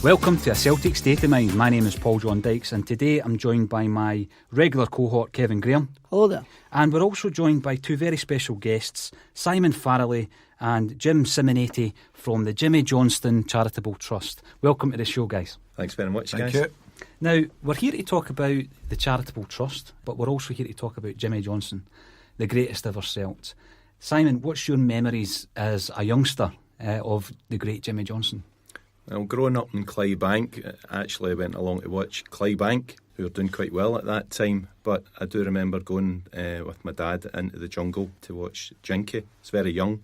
Welcome to A Celtic State of Mind. My name is Paul John Dykes, and today I'm joined by my regular cohort Kevin Graham. Hello there. And we're also joined by two very special guests, Simon Farrelly and Jim Simonette from the Jimmy Johnstone Charitable Trust. Welcome to the show, guys. Thanks very much, guys. Thank you. Now, we're here to talk about the Charitable Trust, but we're also here to talk about Jimmy Johnstone, the Greatest Ever Celt. Simon, what's your memories as a youngster of the great Jimmy Johnstone? Well, growing up in Clydebank, actually I went along to watch Clydebank, who were doing quite well at that time, but I do remember going with my dad into the jungle to watch Jinky. It's very young,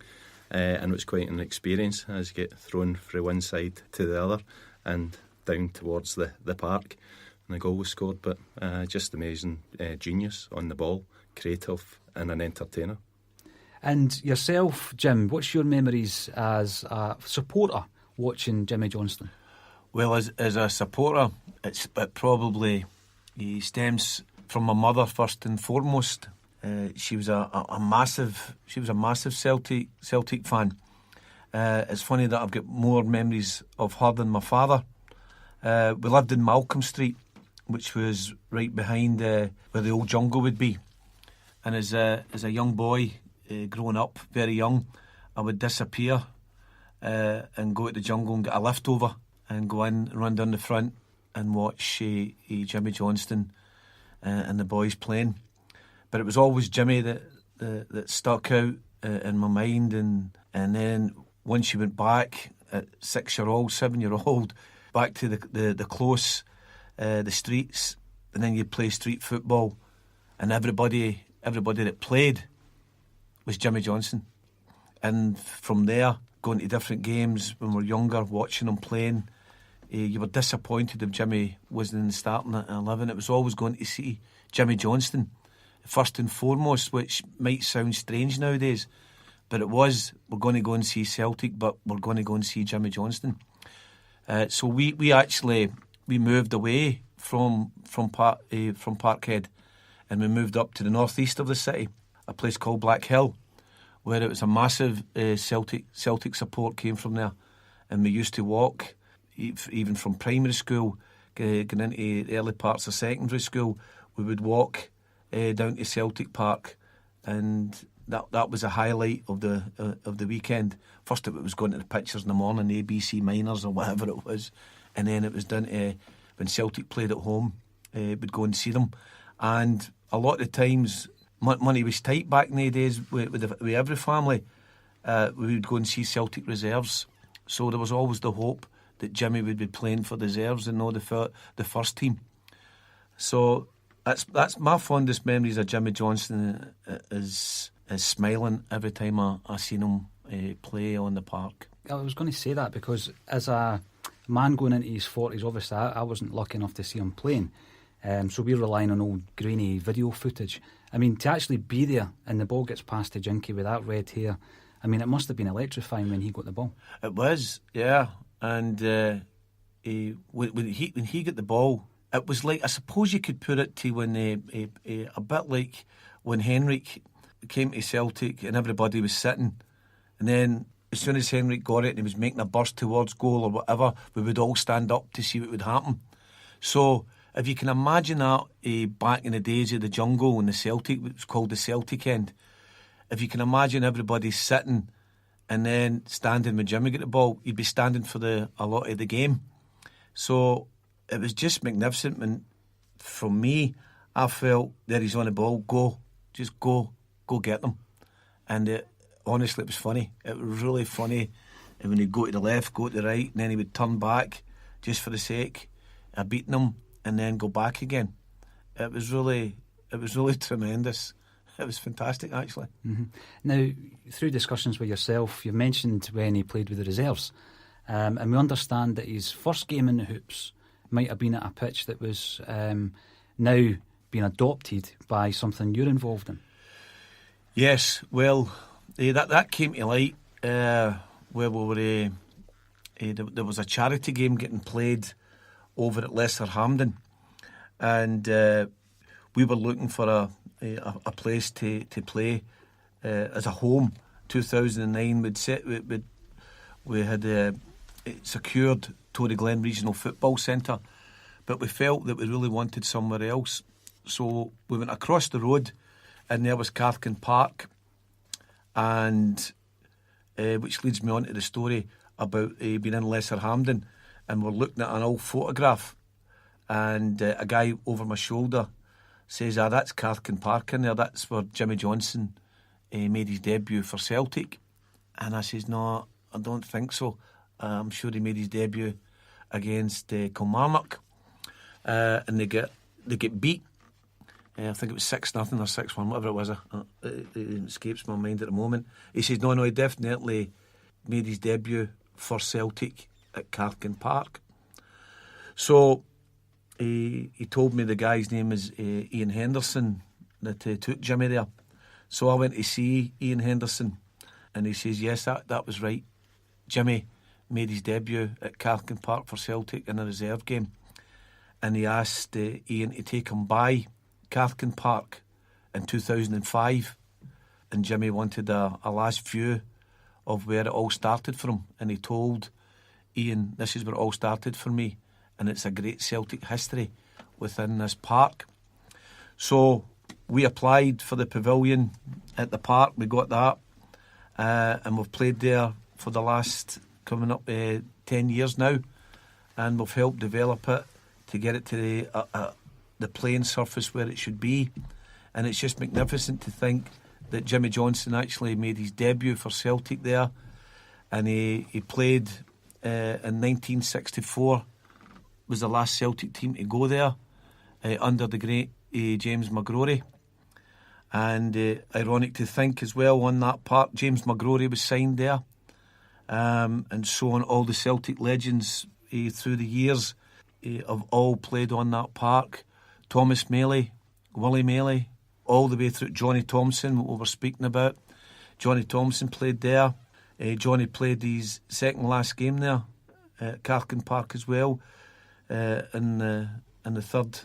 and it was quite an experience as you get thrown from one side to the other and down towards the park, and the goal was scored. But just amazing genius on the ball, creative and an entertainer. And yourself, Jim, what's your memories as a supporter watching Jimmy Johnstone? Well, as a supporter, it probably stems from my mother first and foremost. She was a massive Celtic fan. It's funny that I've got more memories of her than my father. We lived in Malcolm Street, which was right behind where the old jungle would be. And as a young boy, growing up very young, I would disappear and go to the jungle and get a lift over and go in and run down the front and watch Jimmy Johnstone and the boys playing. But it was always Jimmy that stuck out in my mind. And then once you went back at 6-year-old, 7-year-old, back to the close, the streets, and then you'd play street football, and everybody that played was Jimmy Johnstone. And from there, going to different games when we were younger, watching him playing, you were disappointed if Jimmy wasn't starting at 11. It was always going to see Jimmy Johnstone first and foremost, which might sound strange nowadays, but it was, we're going to go and see Celtic, but we're going to go and see Jimmy Johnstone. So we moved away from Parkhead, and we moved up to the northeast of the city, a place called Black Hill, where it was a massive Celtic support came from there. And we used to walk, even from primary school, going into the early parts of secondary school, we would walk down to Celtic Park, and that was a highlight of the weekend. First it was going to the pictures in the morning, ABC Miners or whatever it was, and then it was down to when Celtic played at home, we'd go and see them. And a lot of the times, money was tight back in the days with every family. We would go and see Celtic reserves. So there was always the hope that Jimmy would be playing for the reserves and not the first team. So that's my fondest memories of Jimmy Johnstone, is smiling every time I seen him play on the park. I was going to say that because as a man going into his 40s, obviously I wasn't lucky enough to see him playing. So we're relying on old grainy video footage. I mean, to actually be there and the ball gets passed to Jinky with that red hair, I mean, it must have been electrifying when he got the ball. It was, yeah. And when he got the ball, it was like, I suppose you could put it to when a bit like when Henrik came to Celtic and everybody was sitting, and then as soon as Henrik got it and he was making a burst towards goal or whatever, we would all stand up to see what would happen. So if you can imagine that back in the days of the jungle and the Celtic, it was called the Celtic end. If you can imagine everybody sitting and then standing when Jimmy got the ball, you'd be standing for a lot of the game. So it was just magnificent. And from me, I felt that he's on the ball, just go get them. And honestly, it was funny. It was really funny. And when he'd go to the left, go to the right, and then he would turn back just for the sake of beating them, and then go back again. It was really tremendous. It was fantastic, actually. Mm-hmm. Now, through discussions with yourself, you've mentioned when he played with the reserves, and we understand that his first game in the hoops might have been at a pitch that was now being adopted by something you're involved in. Yes, well, that came to light where we were. There was a charity game getting played over at Lesser Hampden, and we were looking for a place to play as a home. 2009, we had secured Tory Glen Regional Football Centre, but we felt that we really wanted somewhere else. So we went across the road, and there was Cartkin Park, and which leads me on to the story about being in Lesser Hampden, and we're looking at an old photograph, and a guy over my shoulder says, that's Cartkin Park in there, that's where Jimmy Johnstone made his debut for Celtic. And I says, no, I don't think so. I'm sure he made his debut against Kilmarnock, and they get beat. I think it was 6-0 or 6-1, whatever it was. It escapes my mind at the moment. He says, no, he definitely made his debut for Celtic at Cartkin Park. So he told me the guy's name is Ian Henderson that took Jimmy there. So I went to see Ian Henderson, and he says, yes, that was right. Jimmy made his debut at Cartkin Park for Celtic in a reserve game, and he asked Ian to take him by Cartkin Park in 2005, and Jimmy wanted a last view of where it all started for him, and he told Ian, this is where it all started for me, and it's a great Celtic history within this park. So we applied for the pavilion at the park, we got that, and we've played there for the last coming up 10 years now, and we've helped develop it to get it to the playing surface where it should be. And it's just magnificent to think that Jimmy Johnstone actually made his debut for Celtic there, and he played in 1964, was the last Celtic team to go there, under the great James McGrory. And ironic to think as well, on that park James McGrory was signed there, and so on. All the Celtic legends through the years have all played on that park. Thomas Maley, Willie Maley, all the way through Johnny Thompson, what we were speaking about. Johnny Thompson played there. Johnny played his second last game there at Cartkin Park as well, in the 3rd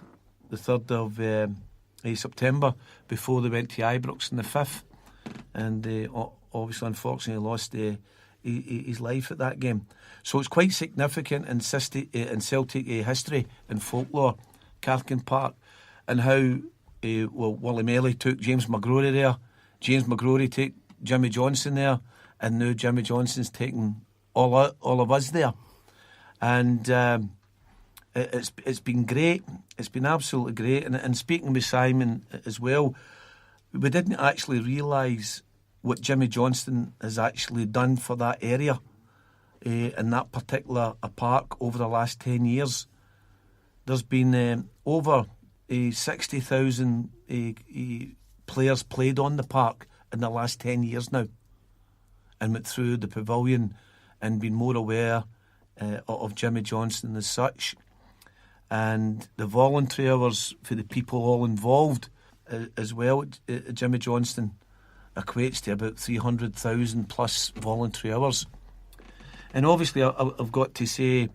of September, before they went to Ibrox in the 5th, and obviously unfortunately lost his life at that game. So it's quite significant in Celtic history and folklore, Cartkin Park, and how Willie Maley took James McGrory there, James McGrory took Jimmy Johnstone there, and now Jimmy Johnstone's taking all of us there. And it's been great. It's been absolutely great. And speaking with Simon as well, we didn't actually realise what Jimmy Johnstone has actually done for that area in that particular park over the last 10 years. There's been over 60,000 players played on the park in the last 10 years now, and went through the pavilion and been more aware of Jimmy Johnstone as such. And the voluntary hours for the people all involved as well at Jimmy Johnstone equates to about 300,000 plus voluntary hours. And obviously I've got to say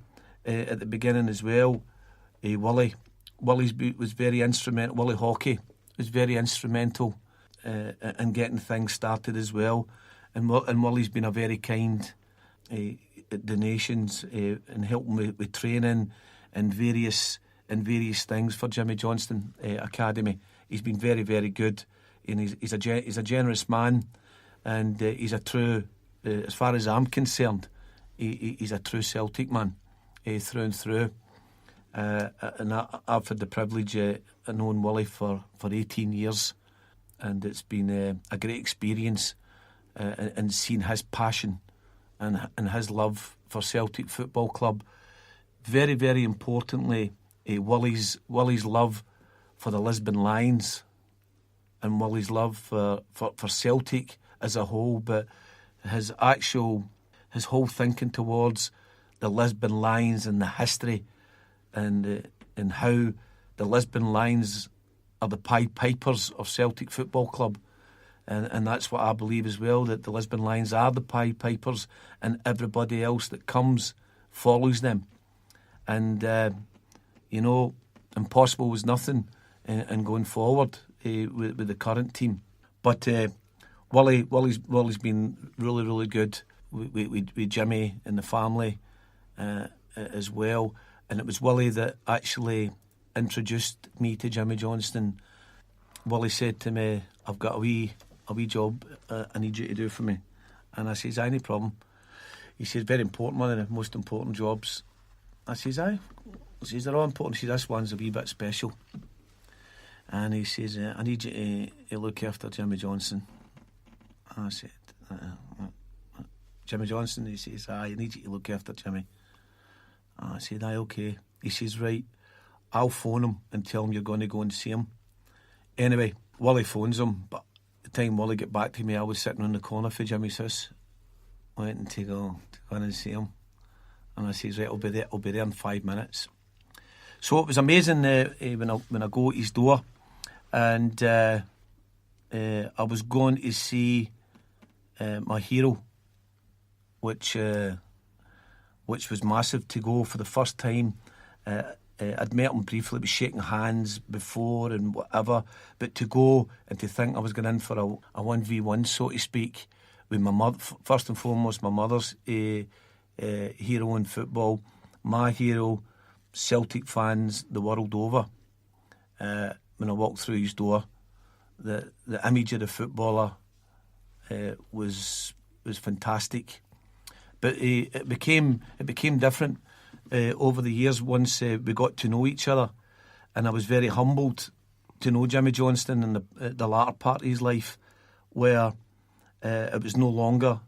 at the beginning as well, Willie was very instrumental. Willie Hockey was very instrumental in getting things started as well. And Willie's been a very kind donations and helping with training and various things for Jimmy Johnstone Academy. He's been very, very good, and he's a generous man, and he's a true, as far as I'm concerned, he's a true Celtic man through and through. And I've had the privilege of knowing Willie for 18 years, and it's been a great experience, and seeing his passion and his love for Celtic Football Club. Very, very importantly, Willie's love for the Lisbon Lions, and Willie's love for Celtic as a whole, but his whole thinking towards the Lisbon Lions and the history, and how the Lisbon Lions are the Pied Pipers of Celtic Football Club. And that's what I believe as well, that the Lisbon Lions are the Pied Pipers, and everybody else that comes follows them. And, impossible was nothing in going forward with the current team. But Willie's been really, really good with Jimmy and the family, as well. And it was Willie that actually introduced me to Jimmy Johnstone. Willie said to me, I've got a wee job I need you to do for me. And I says, any problem. He says, very important, one of the most important jobs. I says, aye. He says, they're all important. He says, this one's a wee bit special. And he says, I need you to look after Jimmy Johnstone. I said, Jimmy Johnstone? He says, aye, I need you to look after Jimmy. I said, aye, okay. He says, right, I'll phone him and tell him you're going to go and see him. Anyway, Willie phones him, but the time Willie got back to me, I was sitting on the corner for Jimmy's house, waiting to go in and see him. And I says, right, I'll be there in 5 minutes. So it was amazing when I go to his door, and I was going to see my hero, which was massive to go for the first time. I'd met him briefly, was shaking hands before and whatever, but to go and to think I was going in for a 1v1, so to speak, with my mother, first and foremost, my mother's hero in football, my hero, Celtic fans the world over. When I walked through his door, the image of the footballer was fantastic. But it became different over the years once we got to know each other, and I was very humbled to know Jimmy Johnstone in the latter part of his life, where it was no longer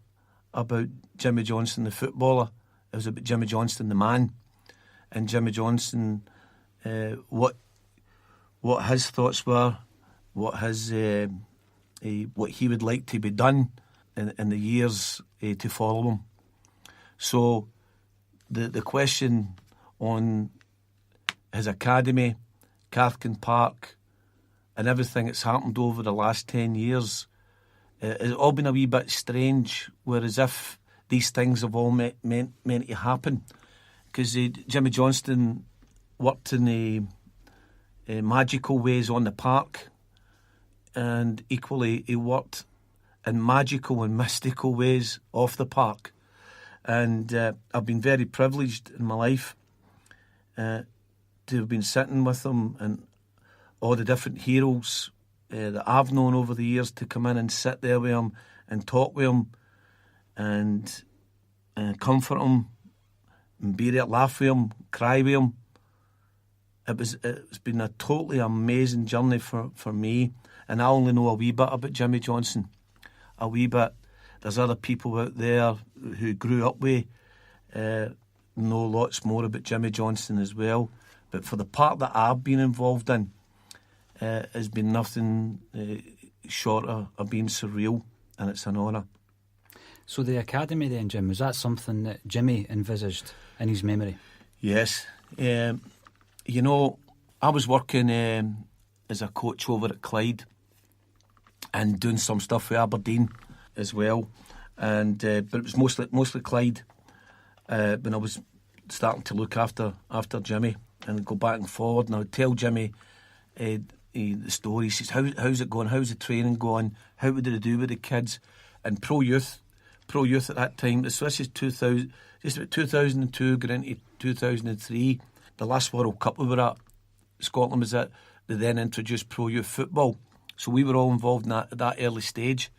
about Jimmy Johnstone the footballer, it was about Jimmy Johnstone the man, and Jimmy Johnstone what his thoughts were, what he would like to be done in the years to follow him. So the question on his academy, Cathkin Park, and everything that's happened over the last 10 years, it's all been a wee bit strange, whereas if these things have all meant to happen. Because Jimmy Johnstone worked in the magical ways on the park, and equally he worked in magical and mystical ways off the park. And I've been very privileged in my life to have been sitting with him and all the different heroes that I've known over the years, to come in and sit there with him and talk with him and comfort him and be there, laugh with him, cry with him. It's been a totally amazing journey for me, and I only know a wee bit about Jimmy Johnstone, a wee bit. There's other people out there who grew up with know lots more about Jimmy Johnstone as well. But for the part that I've been involved in, has been nothing short of being surreal, and it's an honour. So the academy then, Jim, was that something that Jimmy envisaged in his memory? Yes. You know, I was working as a coach over at Clyde and doing some stuff with Aberdeen as well, and but it was mostly Clyde when I was starting to look after Jimmy and go back and forward, and I would tell Jimmy the story. He says, how's it going? How's the training going? How did it do with the kids? And pro youth at that time, so this is 2000, just about 2002 going into 2003, the last World Cup we were at, Scotland was at, they then introduced pro youth football, so we were all involved in that early stage.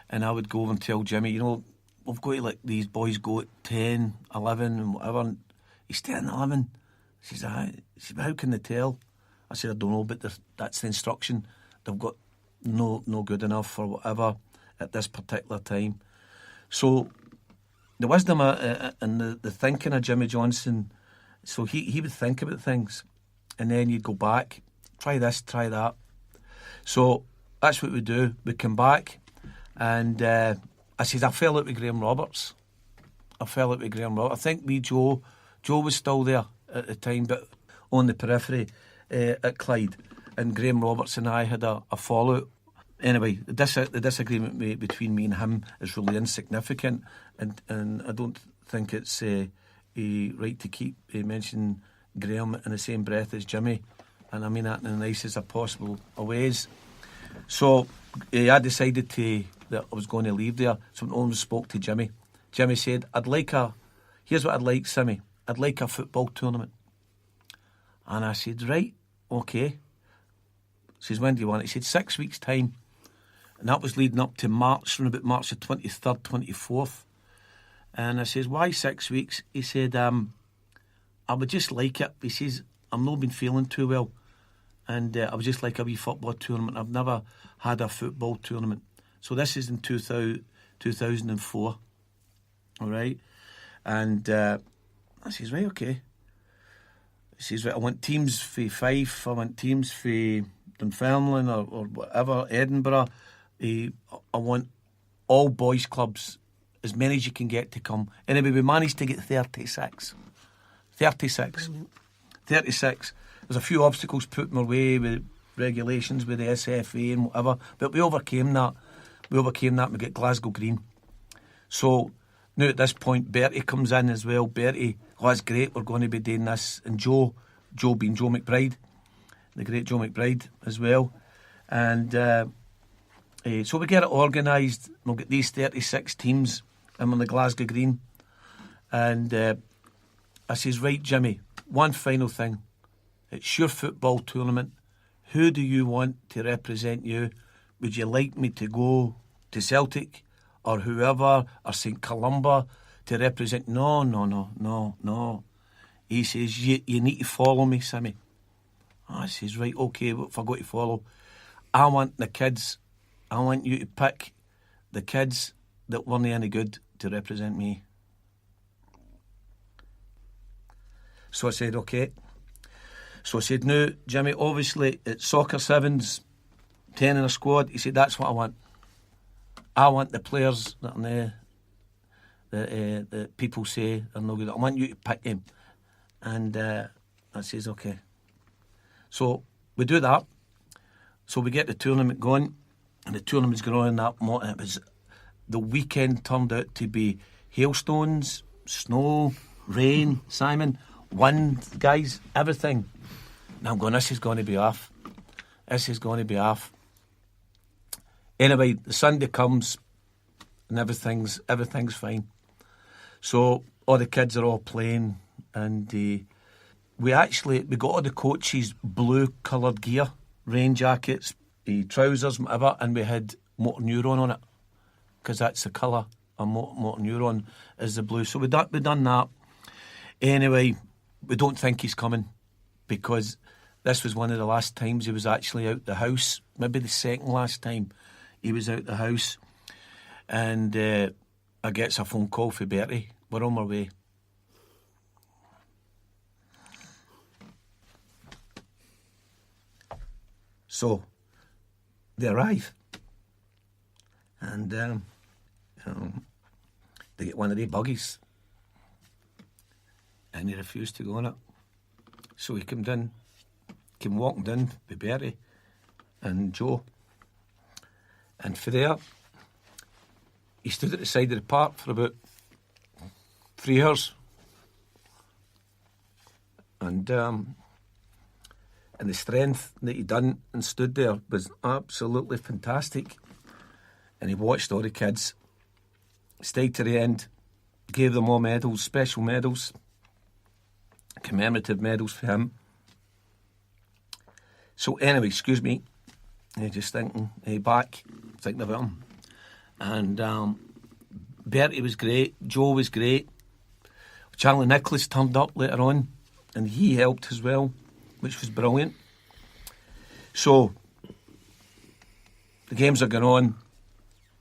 And I would go over and tell Jimmy, you know, we've got to let these boys go at 10, 11 and whatever. And he's 10, 11. He says, how can they tell? I said, I don't know, but that's the instruction. They've got no good enough or whatever at this particular time. So the wisdom and the thinking of Jimmy Johnstone, so he would think about things, and then you'd go back, try this, try that. So that's what we do. We come back, and I said, I fell out with Graham Roberts. I think Joe was still there at the time, but on the periphery at Clyde. And Graham Roberts and I had a fallout. Anyway, the disagreement between me and him is really insignificant, and I don't think it's right to keep mentioning Graham in the same breath as Jimmy, and I mean that in the nicest of possible ways. So I decided that I was going to leave there, so I only spoke to Jimmy. Jimmy said, here's what I'd like, Simmy. I'd like a football tournament. And I said, right, okay. He says, when do you want it? He said, 6 weeks' time. And that was leading up to March, from about March the 23rd, 24th. And I says, why 6 weeks? He said, I would just like it. He says, I've not been feeling too well. And I would just like a wee football tournament. I've never had a football tournament. So this is in 2004. All right. And I says, right, okay. He says, right, I want teams for Fife. I want teams for Dunfermline or whatever, Edinburgh. I want all boys clubs, as many as you can get to come. Anyway, we managed to get 36. 36. There's a few obstacles put in our way with regulations with the SFA and whatever, but we overcame that. We got Glasgow Green. So now at this point, Bertie comes in as well. Bertie, oh, that's great, we're going to be doing this. And Joe being Joe McBride, the great Joe McBride as well. And so we get it organised. We'll get these 36 teams in on the Glasgow Green. And I says, right, Jimmy, one final thing. It's your football tournament. Who do you want to represent you? Would you like me to go to Celtic or whoever or St Columba to represent? No. He says, you need to follow me, Simmy. I says, right, okay, what if I go to follow? I want the kids. I want you to pick the kids that weren't any good to represent me. So I said, okay. So I said, no, Jimmy, obviously it's soccer sevens, 10 in a squad. He said, that's what I want. I want the players that are that people say are no good. I want you to pick them. And I says, okay. So we do that. So we get the tournament going, and the tournament's going on that morning. It was, the weekend turned out to be hailstones, snow, rain, Simon, wind, guys, everything. And I'm going, this is going to be off. Anyway, the Sunday comes and everything's fine. So all the kids are all playing, and we got all the coaches blue coloured gear, rain jackets, trousers, whatever, and we had motor neuron on it, because that's the colour of motor neuron is the blue. So we done that. Anyway, we don't think he's coming, because this was one of the last times he was actually out the house, maybe the second last time he was out the house. And I gets a phone call for Bertie. We're on our way. So they arrive, and they get one of the buggies, and he refused to go on it. So he came walking down with Bertie and Joe, and for there he stood at the side of the park for about 3 hours, and the strength that he done and stood there was absolutely fantastic. And he watched all the kids, stayed to the end, gave them all medals, special medals, commemorative medals for him. So anyway, excuse me, just thinking about him. And Bertie was great, Joe was great. Charlie Nicholas turned up later on, and he helped as well, which was brilliant. So the games are going on.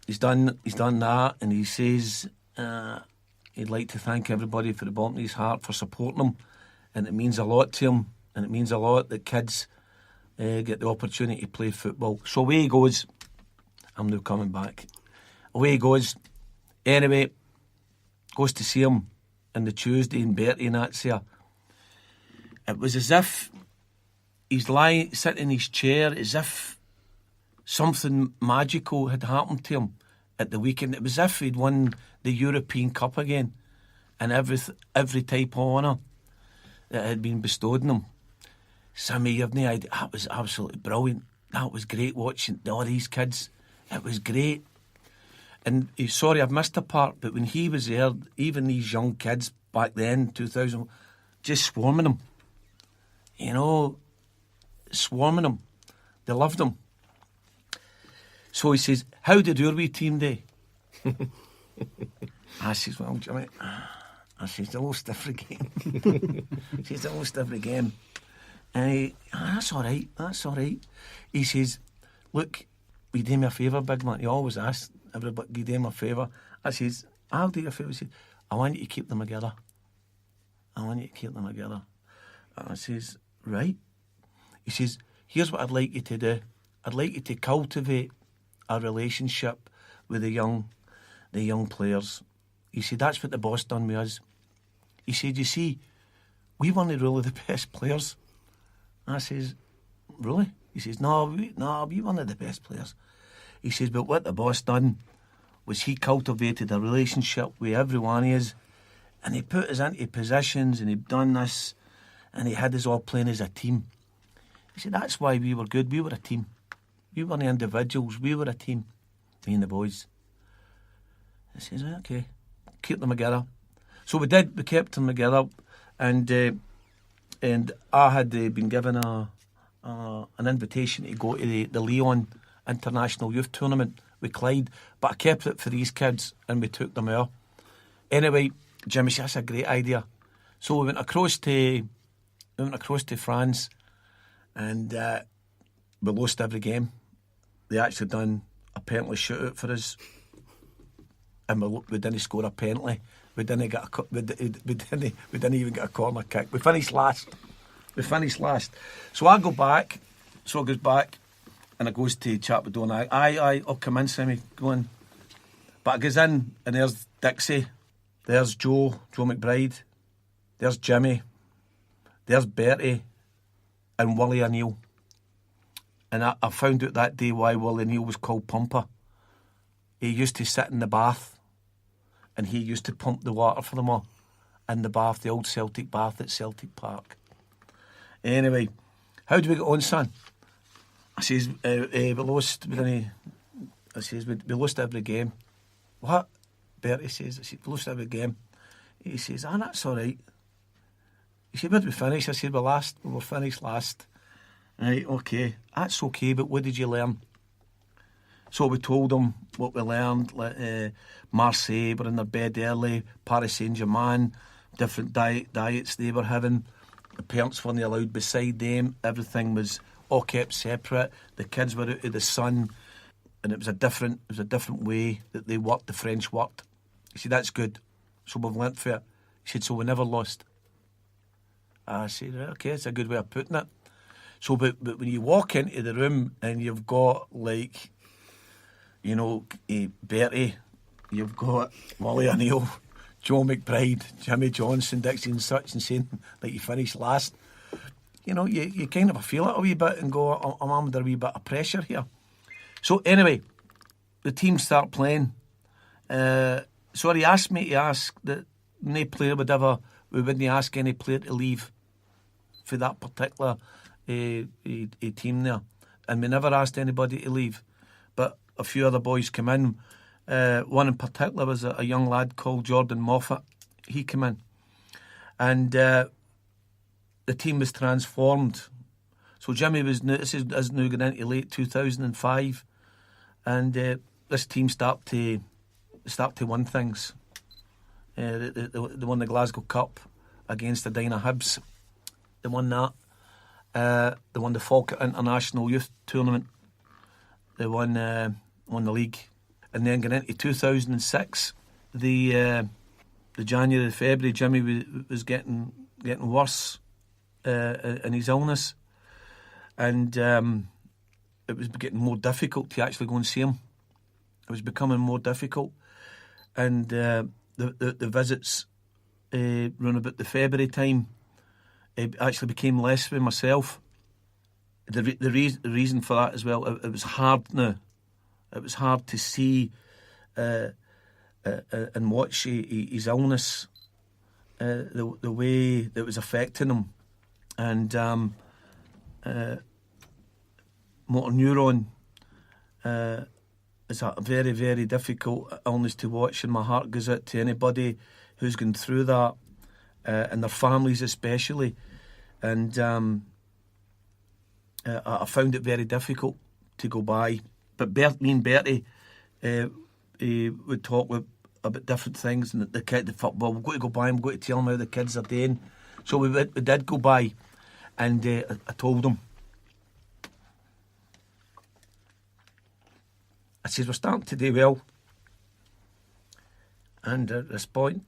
He's done that, and he says he'd like to thank everybody for the bottom of his heart for supporting him, and it means a lot to him, and it means a lot that kids get the opportunity to play football. So away he goes. I'm now coming back. Away he goes. Anyway, goes to see him on the Tuesday, and Bertie and that's there. It was as if he's sitting in his chair, as if something magical had happened to him at the weekend. It was as if he'd won the European Cup again, and every type of honour that had been bestowed on him. Sammy, you've no idea. That was absolutely brilliant. That was great watching all these kids. It was great. And he's sorry I've missed a part, but when he was there, even these young kids back then, 2000, just swarming him. You know, swarming him. They loved him. So he says, how did your wee team do? I says, well, Jimmy, I says, they lost every game. He says, they lost every game. And he, that's all right, that's all right. He says, look, will you do me a favour, big man? He always asks everybody, will you do me a favour? I says, I'll do you a favour. He says, I want you to keep them together. I want you to keep them together. And I says, right. He says, here's what I'd like you to do. I'd like you to cultivate a relationship with the young players. He said, that's what the boss done with us. He said, you see, we weren't really the best players. I says, really? He says, no, we weren't the best players. He says, but what the boss done was he cultivated a relationship with everyone he is, and he put us into positions, and he'd done this, and he had us all playing as a team. He said, that's why we were good. We were a team. We weren't individuals. We were a team. Me and the boys. I says, okay, keep them together. So we did. We kept them together, and I had been given an invitation to go to the Leon International Youth Tournament with Clyde, but I kept it for these kids, and we took them out. Anyway, Jimmy said, that's a great idea. So we went across to France, and we lost every game. They actually done a penalty shootout for us, and we didn't score a penalty. We didn't even get a corner kick. We finished last. So I go back. So I goes back, and I goes to chat with Don. I'll come in, Sammy, go in. But I goes in, and there's Dixie, there's Joe McBride, there's Jimmy, there's Bertie, and Willie O'Neill. And I found out that day why Willie O'Neill was called Pumper. He used to sit in the bath, and he used to pump the water for them all in the bath, the old Celtic bath at Celtic Park. Anyway, how do we get on, son? I says, we lost. I says, we lost every game. What? Bertie says, I said, we lost every game. He says, that's all right. He said, where did we finish? I said, we were finished last. Right, okay, that's okay, but what did you learn? So we told them what we learned, like Marseille were in their bed early, Paris Saint-Germain, different diets they were having. The parents weren't allowed beside them. Everything was all kept separate. The kids were out of the sun, and it was a different way that they worked. The French worked. He said, that's good. So we've learnt for it. He said, so we never lost. I said, okay, it's a good way of putting it. So, but when you walk into the room and you've got, like, you know, Bertie, you've got Willie O'Neill, Joe McBride, Jimmy Johnstone, Dykes and such, and saying that you finished last, you know, you kind of feel it a wee bit and go, I'm under a wee bit of pressure here. So anyway, the team start playing. So he asked me to ask that no player we wouldn't ask any player to leave for that particular a team there, and we never asked anybody to leave, but a few other boys came in. One in particular was a young lad called Jordan Moffat. He came in, and the team was transformed. So Jimmy was this is now going into late 2005, and this team start to win things. They won the Glasgow Cup against the Dinah Hibs. They won that. They won the Falkirk International Youth Tournament. They won the league, and then going into 2006, the January, February, Jimmy was getting worse in his illness, and it was getting more difficult to actually go and see him. It was becoming more difficult, and the visits around about the February time. It actually became less with myself. The reason for that as well, it was hard now. It was hard to see and watch his illness, the way that was affecting him. And motor neuron it's a very, very difficult illness to watch, and my heart goes out to anybody who's gone through that, and their families especially. And I found it very difficult to go by. But me and Bertie would talk about different things, and the kid, the football, we've got to go by and we've got to tell them how the kids are doing. So we did go by, and I told them. I said, we're starting to do well. And at this point,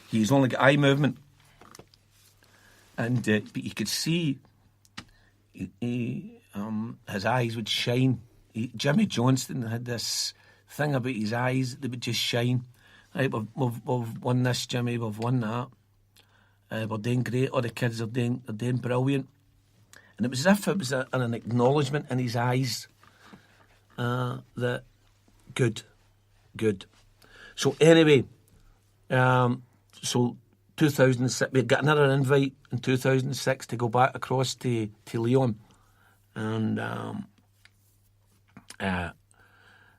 he's only got eye movement. And but you could see his eyes would shine. Jimmy Johnstone had this thing about his eyes that would just shine. Right, we've won this, Jimmy, we've won that. We're doing great, all the kids are doing brilliant. And it was as if it was an acknowledgement in his eyes that good. So anyway, so 2006, we got another invite in 2006 to go back across to Leon. And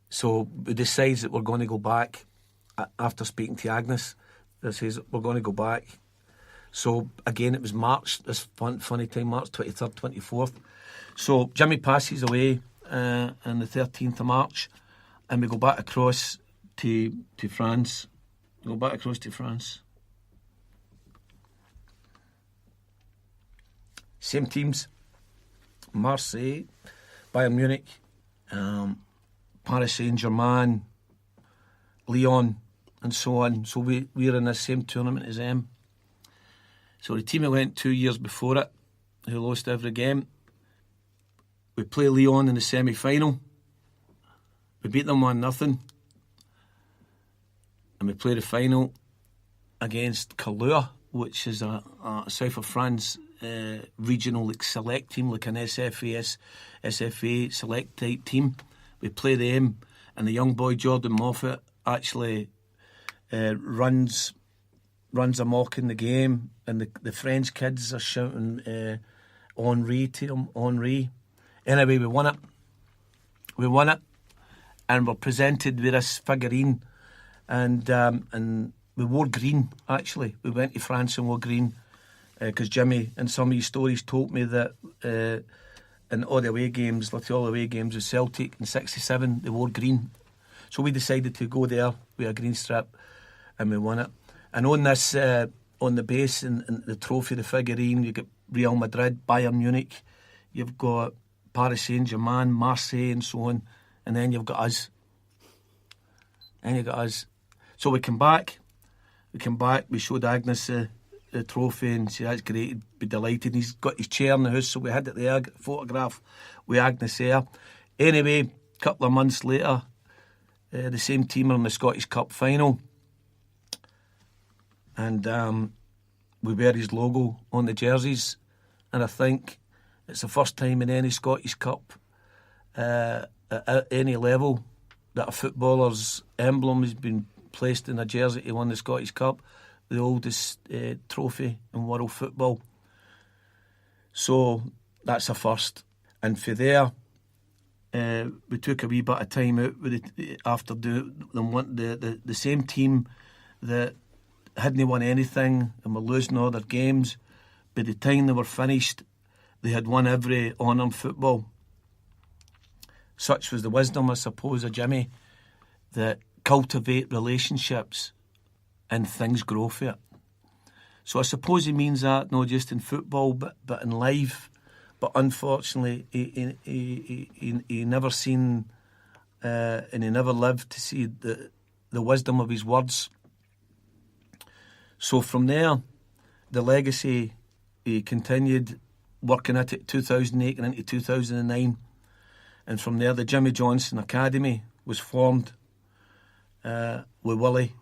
so we decide that we're going to go back after speaking to Agnes. That says we're going to go back. So again, it was March, this funny time, March 23rd, 24th. So Jimmy passes away on the 13th of March, and we go back across to France. We go back across to France. Same teams: Marseille, Bayern Munich, Paris Saint-Germain, Lyon, and so on. So we're in the same tournament as them. So the team I went 2 years before it, who lost every game, we play Lyon in the semi-final. We beat them 1-0. And we play the final against Kahlua, which is a south of France regional select team, like an SFA select type team. We play them, and the young boy Jordan Moffat actually runs amok in the game, and the French kids are shouting Henri to him, Henri. Anyway, we won it, and we're presented with this figurine, and we wore green. Actually, we went to France and wore green because Jimmy, in some of his stories, told me that in all the away games, literally all the away games with Celtic in '67, they wore green. So we decided to go there with a green strip, and we won it. And on this, on the base and the trophy, the figurine, you've got Real Madrid, Bayern Munich, you've got Paris Saint-Germain, Marseille, and so on. And then you've got us. So we come back, we showed Agnes the trophy, and she said, that's great, he'd be delighted. He's got his chair in the house, so we had it there, got a photograph with Agnes there. Anyway, a couple of months later, the same team are in the Scottish Cup final. And we wear his logo on the jerseys. And I think it's the first time in any Scottish Cup at any level that a footballer's emblem has been placed in a jersey to win the Scottish Cup, the oldest trophy in world football. So that's a first. And for there, we took a wee bit of time out with after the same team that hadn't won anything and were losing all their games. By the time they were finished, they had won every honour in football. Such was the wisdom, I suppose, of Jimmy, that cultivate relationships and things grow for it. So I suppose he means that not just in football but in life. But unfortunately, he never seen and he never lived to see the wisdom of his words. So from there, the legacy, he continued working at it 2008 and into 2009. And from there, the Jimmy Johnstone Academy was formed with Willie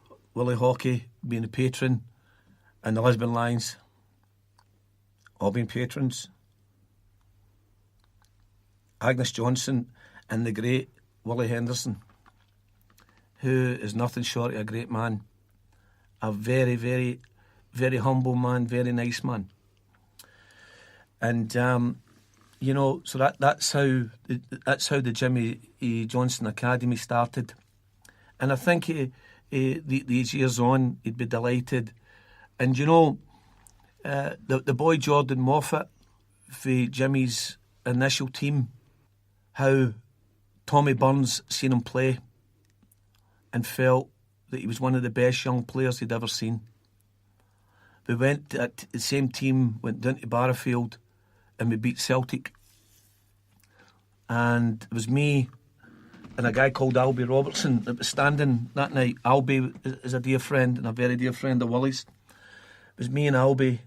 Hockey being the patron, and the Lisbon Lions all being patrons. Agnes Johnson and the great Willie Henderson, who is nothing short of a great man. A very, very, very humble man, very nice man. And You know, so that's how the Jimmy Johnstone Academy started, and I think these years on he'd be delighted. And you know, the boy Jordan Moffat for Jimmy's initial team, how Tommy Burns seen him play and felt that he was one of the best young players he'd ever seen. We went at the same team, went down to Barrowfield, and we beat Celtic. And it was me and a guy called Albie Robertson that was standing that night. Albie is a dear friend and a very dear friend of Willie's. It was me and Albie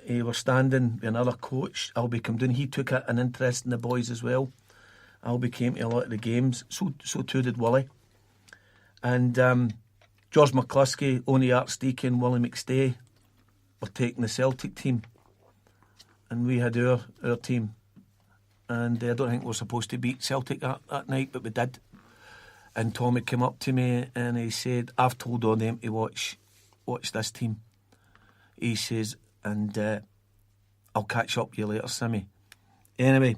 were standing with another coach. Albie came down. He took an interest in the boys as well. Albie came to a lot of the games. So too did Willie. And George McCluskey, Oni Archdeacon, Willie McStay were taking the Celtic team. And we had our team. And I don't think we were supposed to beat Celtic that night, but we did. And Tommy came up to me and he said, I've told all them to watch this team. He says, and I'll catch up with you later, Simmy. Anyway,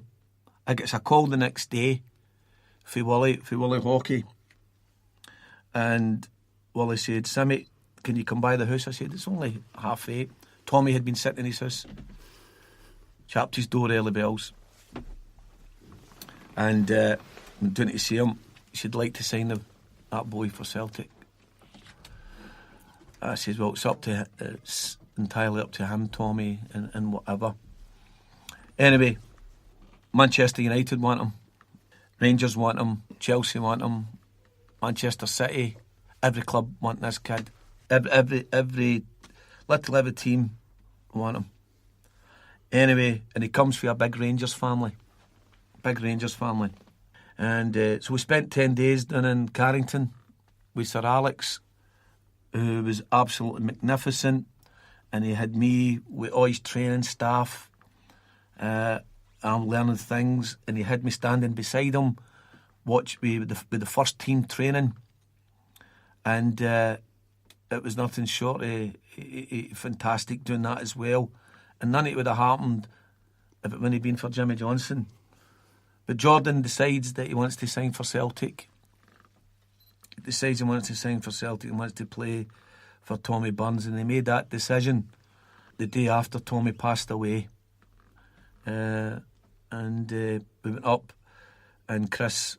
I gets a call the next day for Willie Hockey. And Willie said, Simmy, can you come by the house? I said, it's only 8:30. Tommy had been sitting in his house. Chapped his door early bells. And went down to see him. He said, like to sign that boy for Celtic. I said, well, it's entirely up to him, Tommy, and whatever. Anyway, Manchester United want him. Rangers want him. Chelsea want him. Manchester City. Every club want this kid. Every team want him. Anyway, and he comes from a big Rangers family. And so we spent 10 days down in Carrington with Sir Alex, who was absolutely magnificent. And he had me with all his training staff. I'm learning things. And he had me standing beside him, watch me with the first team training. And it was nothing short of fantastic doing that as well. And none of it would have happened if it wouldn't have been for Jimmy Johnstone. But Jordan decides that he wants to sign for Celtic. He decides he wants to sign for Celtic and wants to play for Tommy Burns. And they made that decision the day after Tommy passed away. And we went up and Chris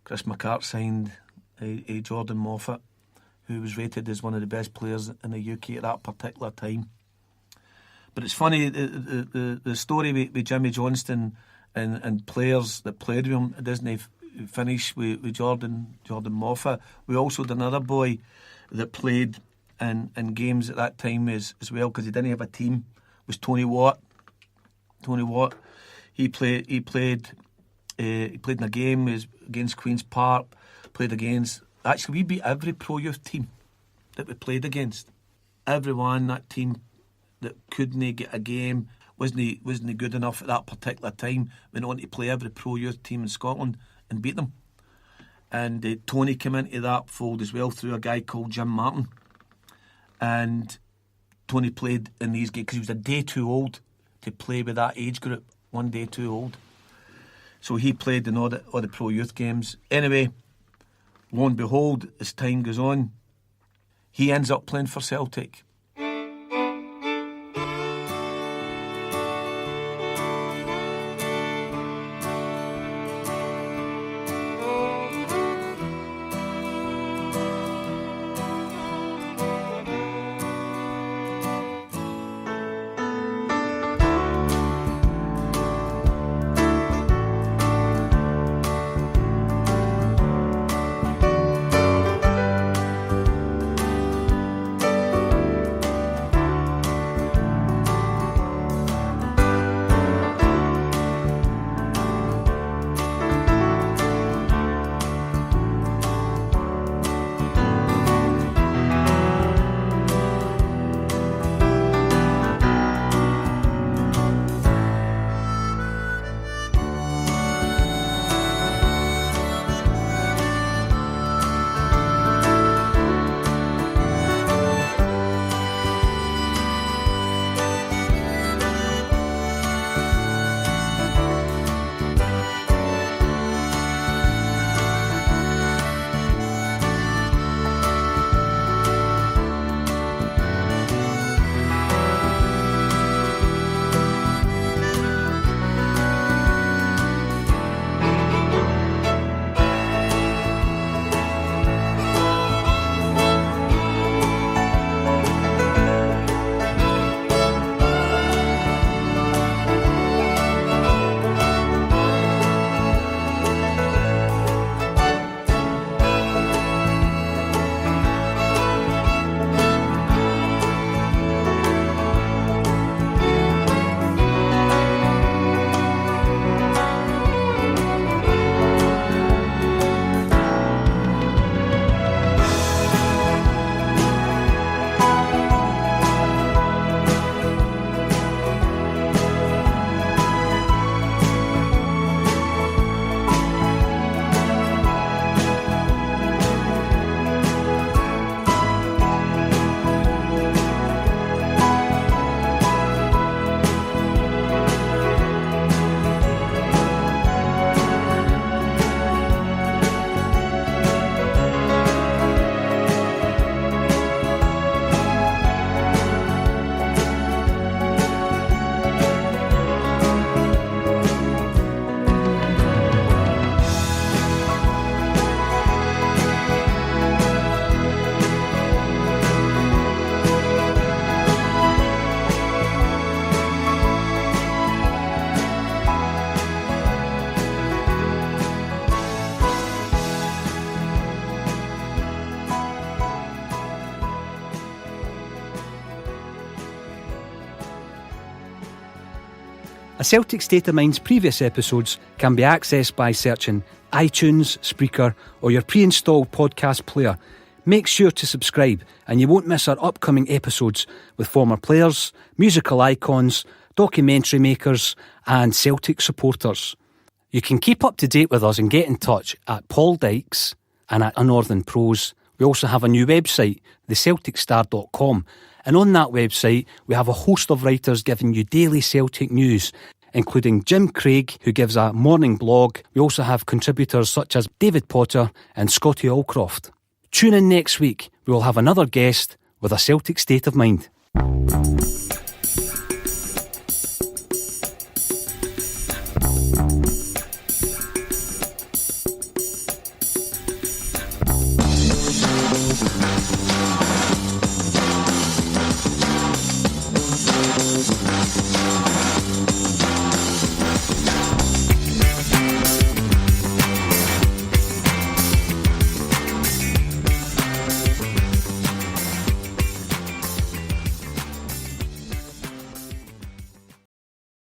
McCart signed a Jordan Moffat, who was rated as one of the best players in the UK at that particular time. But it's funny, the story with Jimmy Johnstone and players that played with him, it doesn't finish with Jordan Moffat. We also had another boy that played in games at that time as well, because he didn't have a team, was Tony Watt. He played in a game against Queen's Park, actually we beat every pro youth team that we played against. Everyone, that team that couldn't get a game, wasn't good enough at that particular time, went on to play every pro youth team in Scotland and beat them. And Tony came into that fold as well through a guy called Jim Martin. And Tony played in these games because he was a day too old to play with that age group, 1 day too old. So he played in all the pro youth games. Anyway, lo and behold, as time goes on, he ends up playing for Celtic. A Celtic State of Mind's previous episodes can be accessed by searching iTunes, Spreaker or your pre-installed podcast player. Make sure to subscribe and you won't miss our upcoming episodes with former players, musical icons, documentary makers and Celtic supporters. You can keep up to date with us and get in touch at Paul Dykes and at A Northern Prose. We also have a new website, thecelticstar.com, and on that website we have a host of writers giving you daily Celtic news, including Jim Craig, who gives a morning blog. We also have contributors such as David Potter and Scotty Allcroft. Tune in next week, we will have another guest with a Celtic State of Mind.